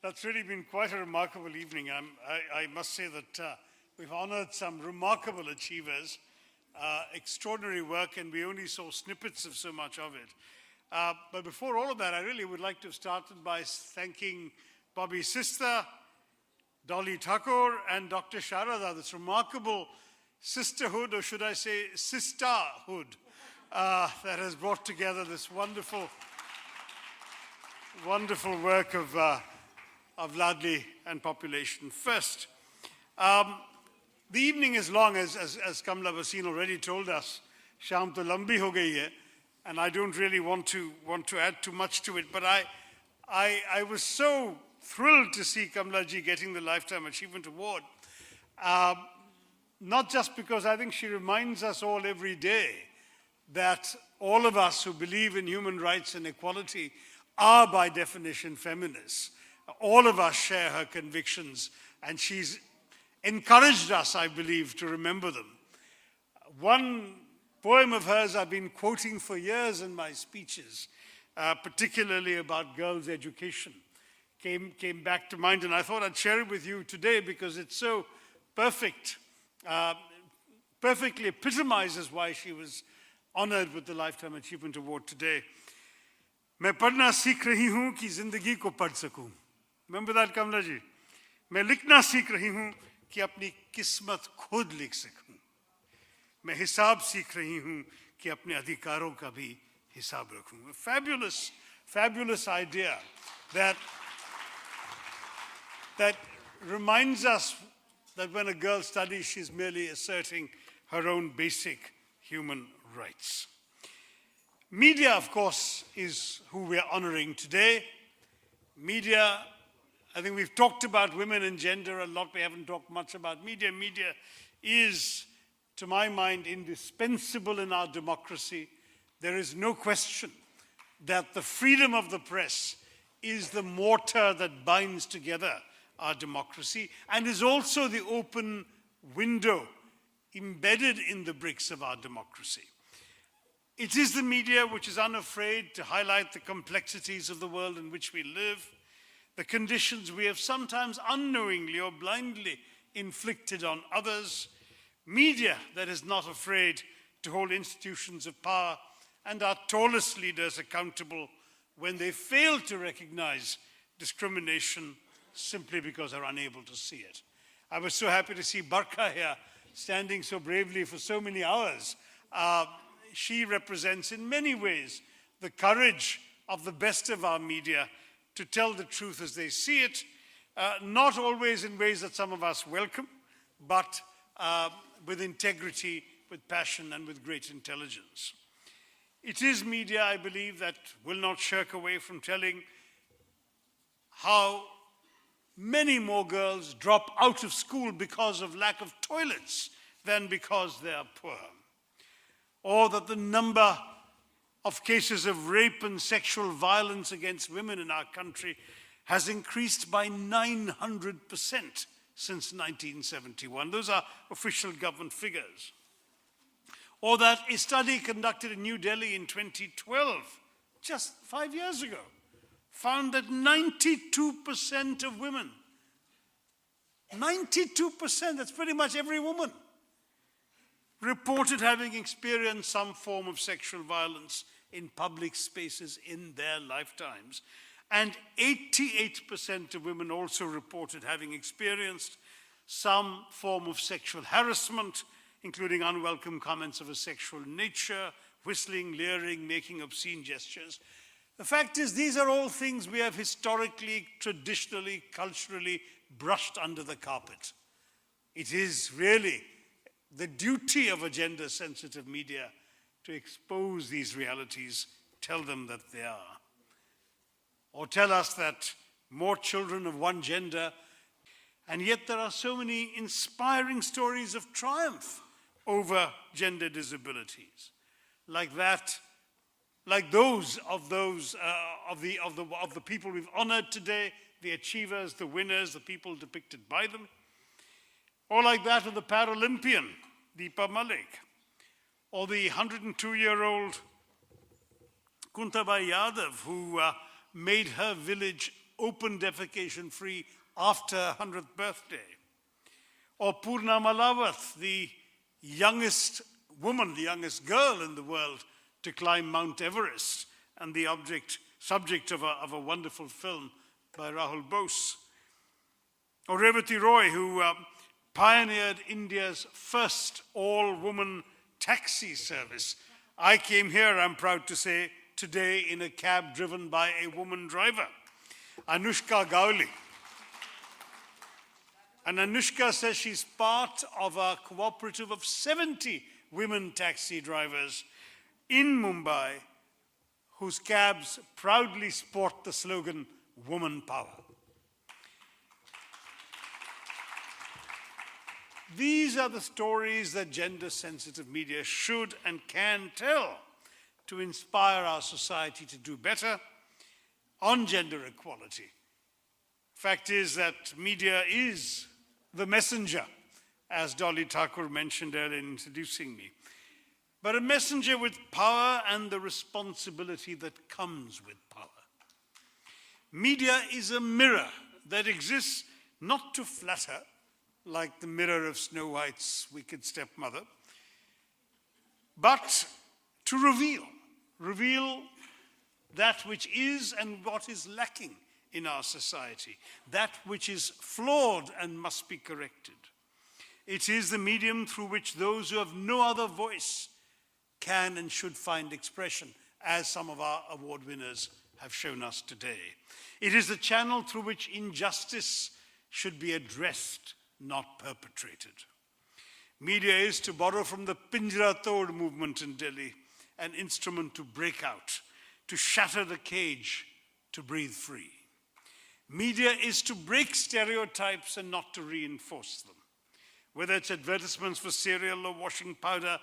That's really been quite a remarkable evening. I must say that we've honored some remarkable achievers, extraordinary work, and we only saw snippets of so much of it. But before all of that, I really would like to have started by thanking Bobby's sister, Dolly Tharoor, and Dr. Sharada, this remarkable sisterhood, or should I say sisterhood, that has brought together this wonderful work of Laadli and population first. The evening is long, as Kamla Basin already told us. Sham to lambi ho gayi hai, and I don't really want to add too much to it. But I was so thrilled to see Kamla ji getting the Lifetime Achievement Award. Not just because I think she reminds us all every day that all of us who believe in human rights and equality are by definition feminists. All of us share her convictions, and she's encouraged us, I believe, to remember them. One poem of hers I've been quoting for years in my speeches, particularly about girls' education, came back to mind, and I thought I'd share it with you today because it's so perfect, perfectly epitomizes why she was honored with the Lifetime Achievement Award today. मैं पढ़ना सीख रही हूँ कि जिंदगी को पढ़ सकूँ. Remember that, Kamla ji? मैं लिखना सीख रही हूँ कि अपनी किस्मत खुद लिख सकूँ. मैं हिसाब सीख रही हूँ कि अपने अधिकारों का भी हिसाब रखूँ. A fabulous idea that reminds us that when a girl studies, she's merely asserting her own basic human rights. Media, of course, is who we're honoring today. Media, I think we've talked about women and gender a lot. We haven't talked much about media. Media is, to my mind, indispensable in our democracy. There is no question that the freedom of the press is the mortar that binds together our democracy and is also the open window embedded in the bricks of our democracy. It is the media which is unafraid to highlight the complexities of the world in which we live, the conditions we have sometimes unknowingly or blindly inflicted on others, media that is not afraid to hold institutions of power and our tallest leaders accountable when they fail to recognize discrimination simply because they're unable to see it. I was so happy to see Barkha here standing so bravely for so many hours. She represents in many ways the courage of the best of our media to tell the truth as they see it, not always in ways that some of us welcome, but with integrity, with passion, and with great intelligence. It is media, I believe, that will not shirk away from telling how many more girls drop out of school because of lack of toilets than because they are poor. Or that the number of cases of rape and sexual violence against women in our country has increased by 900% since 1971. Those are official government figures. Or that a study conducted in New Delhi in 2012, just 5 years ago, found that 92% of women, 92%, that's pretty much every woman, reported having experienced some form of sexual violence in public spaces in their lifetimes. And 88% of women also reported having experienced some form of sexual harassment, including unwelcome comments of a sexual nature, whistling, leering, making obscene gestures. The fact is, these are all things we have historically, traditionally, culturally brushed under the carpet. It is really the duty of a gender-sensitive media to expose these realities, tell them that they are. Or tell us that more children of one gender, and yet there are so many inspiring stories of triumph over gender disabilities, like those of the people we've honored today, the achievers, the winners, the people depicted by them. Or like that of the Paralympian, Deepa Malik, or the 102-year-old Kuntabai Yadav, who made her village open defecation free after her 100th birthday. Or Purna Malawat, the youngest woman, the youngest girl in the world to climb Mount Everest, and the subject of a wonderful film by Rahul Bose. Or Revati Roy, who pioneered India's first all-woman taxi service. I came here, I'm proud to say, today in a cab driven by a woman driver, Anushka Gauli. And Anushka says she's part of a cooperative of 70 women taxi drivers in Mumbai whose cabs proudly sport the slogan, Woman Power. These are the stories that gender-sensitive media should and can tell to inspire our society to do better on gender equality. Fact is that media is the messenger, as Dolly Tharoor mentioned earlier in introducing me, but a messenger with power and the responsibility that comes with power. Media is a mirror that exists not to flatter, like the mirror of Snow White's wicked stepmother, but to reveal that which is and what is lacking in our society, that which is flawed and must be corrected. It is the medium through which those who have no other voice can and should find expression, as some of our award winners have shown us today. It is the channel through which injustice should be addressed, not perpetrated. Media is, to borrow from the Pinjra Tod movement in Delhi, an instrument to break out, to shatter the cage, to breathe free. Media is to break stereotypes and not to reinforce them. Whether it's advertisements for cereal or washing powder,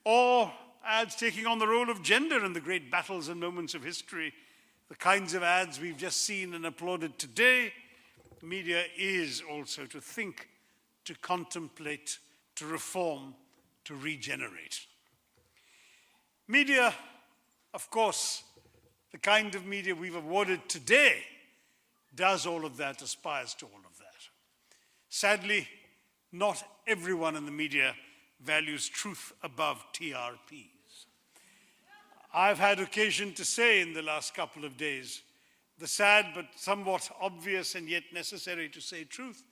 or ads taking on the role of gender in the great battles and moments of history, the kinds of ads we've just seen and applauded today, media is also to think, to contemplate, to reform, to regenerate. Media, of course, the kind of media we've awarded today, does all of that, aspires to all of that. Sadly, not everyone in the media values truth above TRPs. I've had occasion to say in the last couple of days, the sad but somewhat obvious and yet necessary to say truth,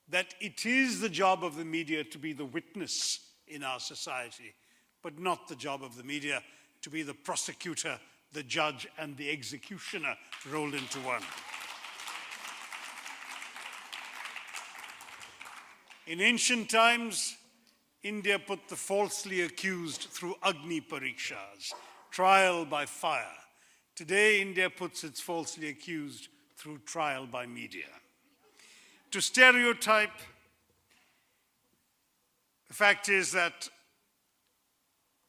that it is the job of the media to be the witness in our society, but not the job of the media to be the prosecutor, the judge, and the executioner rolled into one. In ancient times, India put the falsely accused through Agni Parikshas, trial by fire. Today, India puts its falsely accused through trial by media. To stereotype, the fact is that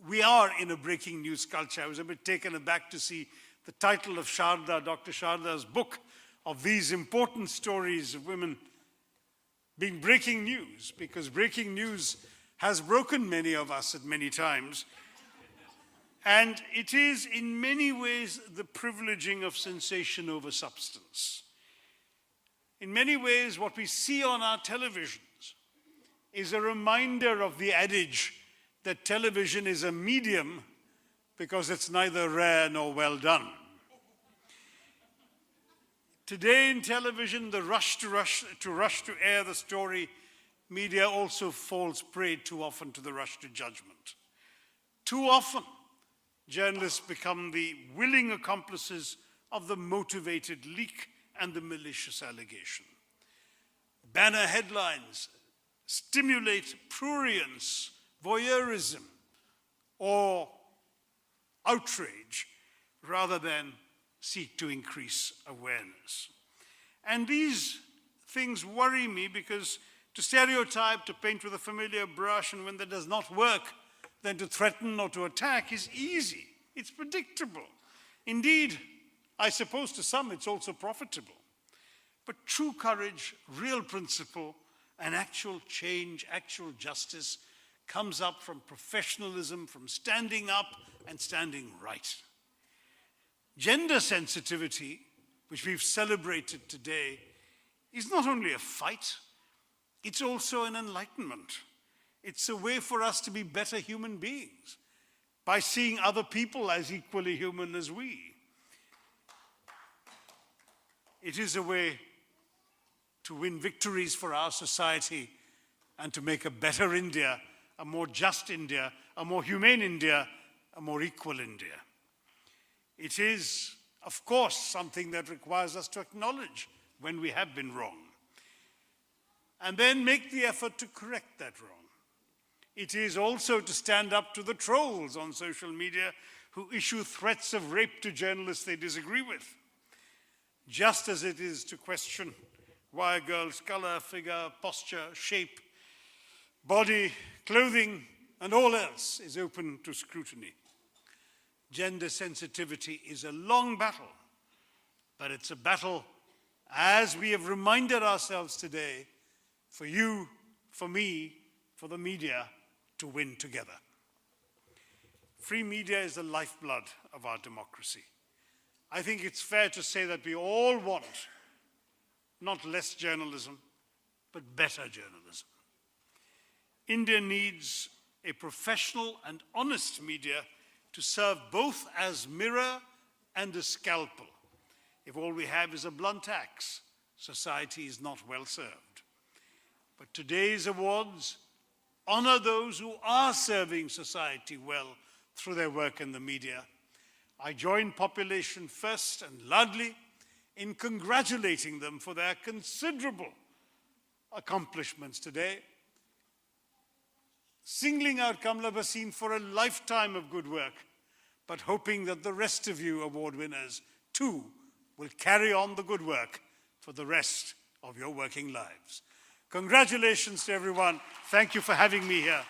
we are in a breaking news culture. I was a bit taken aback to see the title of Sharda, Dr. Sharda's book, of these important stories of women being breaking news, because breaking news has broken many of us at many times. And it is in many ways the privileging of sensation over substance. In many ways, what we see on our televisions is a reminder of the adage that television is a medium because it's neither rare nor well done. Today in television, the rush to air the story, media also falls prey too often to the rush to judgment. Too often, journalists become the willing accomplices of the motivated leak and the malicious allegation. Banner headlines stimulate prurience, voyeurism, or outrage rather than seek to increase awareness. And these things worry me because to stereotype, to paint with a familiar brush, and when that does not work, then to threaten or to attack is easy. It's predictable. Indeed, I suppose to some it's also profitable. But true courage, real principle, and actual change, actual justice comes up from professionalism, from standing up and standing right. Gender sensitivity which we've celebrated today, is not only a fight, it's also an enlightenment. It's a way for us to be better human beings by seeing other people as equally human as we. It is a way to win victories for our society and to make a better India, a more just India, a more humane India, a more equal India. It is, of course, something that requires us to acknowledge when we have been wrong, and then make the effort to correct that wrong. It is also to stand up to the trolls on social media who issue threats of rape to journalists they disagree with, just as it is to question why a girl's color, figure, posture, shape, body, clothing, and all else is open to scrutiny. Gender sensitivity is a long battle, but it's a battle, as we have reminded ourselves today, for you, for me, for the media, to win together. Free media is the lifeblood of our democracy. I think it's fair to say that we all want not less journalism, but better journalism. India needs a professional and honest media to serve both as mirror and a scalpel. If all we have is a blunt axe, society is not well served. But today's awards honor those who are serving society well through their work in the media. I join Population First and Laadli in congratulating them for their considerable accomplishments today, singling out Kamla Bhasin for a lifetime of good work, but hoping that the rest of you award winners too will carry on the good work for the rest of your working lives. Congratulations to everyone. Thank you for having me here.